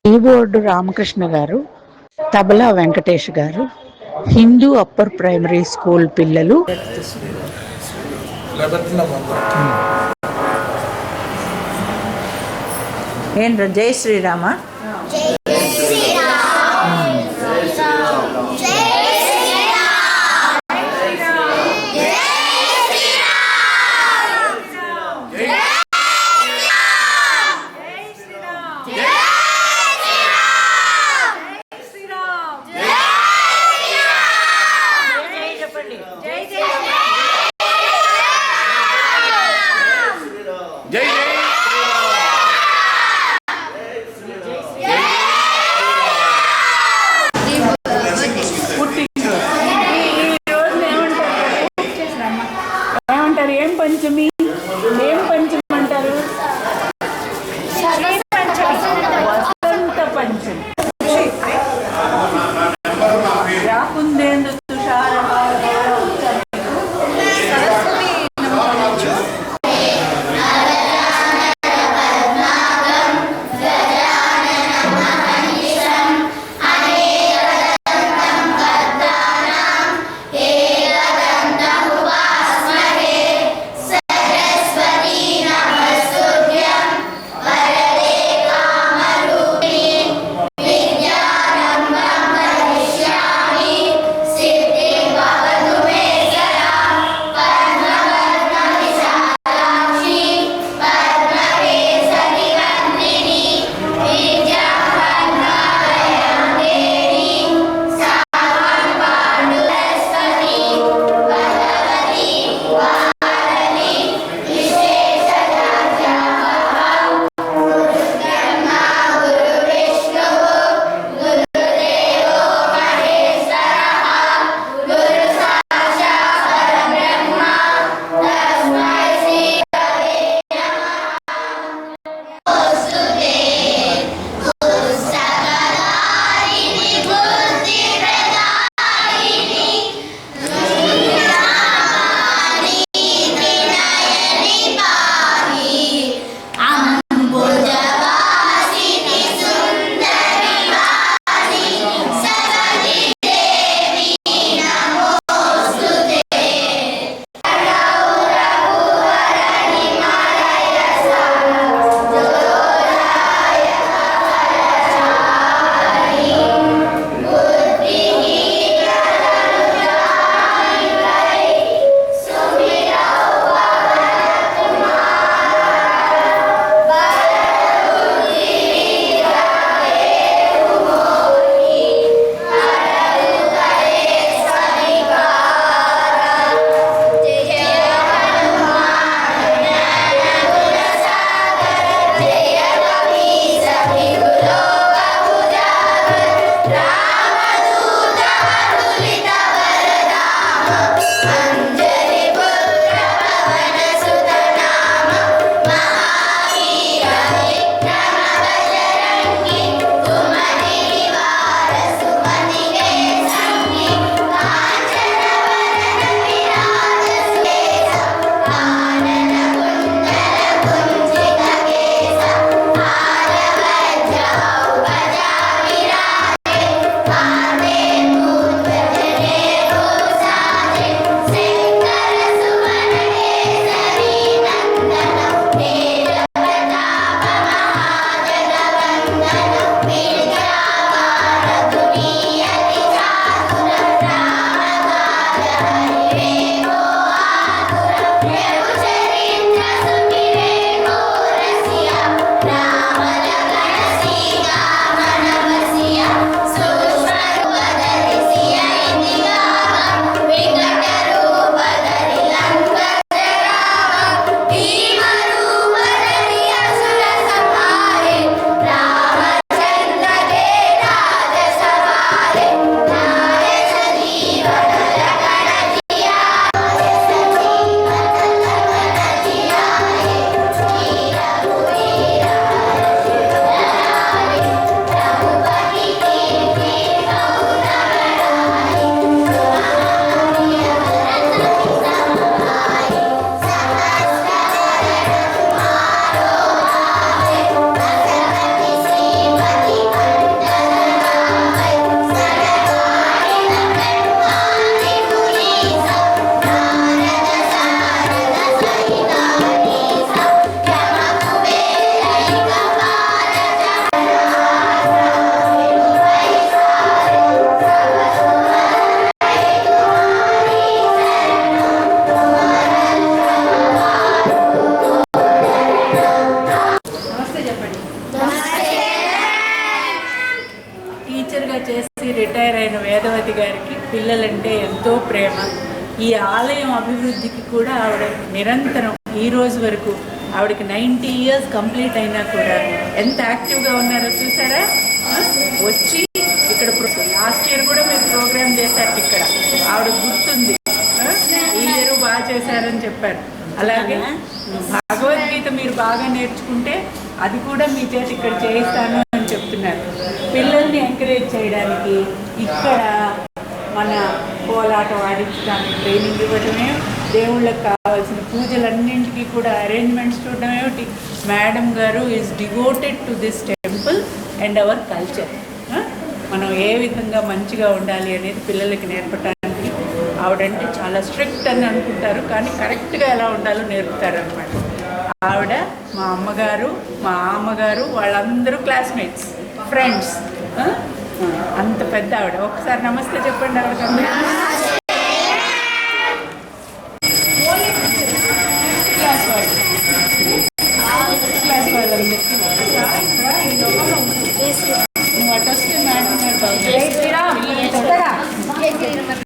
Keyboard Ramakrishna గారు, తబలా వెంకటేష్ గారు, Hindu upper primary school పిల్లలు. ఏంట్రా జై శ్రీరామ. ఏం పంచమి అంటారు? వసంత పంచమి. రాకుందేందు చేసి రిటైర్ అయిన వేదవతి గారికి పిల్లలంటే ఎంతో ప్రేమ. ఈ ఆలయం అభివృద్ధికి కూడా ఆవిడ నిరంతరం ఈ రోజు వరకు ఆవిడకి 90 years కంప్లీట్ అయినా కూడా ఎంత యాక్టివ్గా ఉన్నారో చూసారా. వచ్చి ఇక్కడ లాస్ట్ ఇయర్ కూడా మీరు ప్రోగ్రామ్ చేశారు ఇక్కడ, ఆవిడ గుర్తుంది. ఈ ఇయర్ బాగా చేశారని చెప్పారు. అలాగే భగవద్గీత మీరు బాగా నేర్చుకుంటే అది కూడా మీ చేతి ఇక్కడ చేయిస్తాను అని చెప్తున్నారు. పిల్లల్ని ఎంకరేజ్ చేయడానికి ఇక్కడ మన కోలాటం ఆడించడానికి ట్రైనింగ్ ఇవ్వడమే, దేవుళ్ళకి కావాల్సిన పూజలన్నింటికి కూడా అరేంజ్మెంట్స్ చూడడం ఏమిటి. మేడం గారు is devoted to this temple and our culture. మనం ఏ విధంగా మంచిగా ఉండాలి అనేది పిల్లలకి నేర్పడానికి ఆవిడంటే చాలా స్ట్రిక్ట్ అని అనుకుంటారు, కానీ కరెక్ట్గా ఎలా ఉండాలో నేర్పుతారు అనమాట. ఆవిడ మా అమ్మగారు, మా అమ్మగారు వాళ్ళందరూ క్లాస్మేట్స్, ఫ్రెండ్స్. అంత పెద్ద ఆవిడ. ఒకసారి నమస్తే చెప్పండి ఆవిడకండి. క్లాస్ వాళ్ళు, క్లాస్ వాళ్ళందరికీ నువ్వు అటు వస్తే మేడం గారు బాగుంది.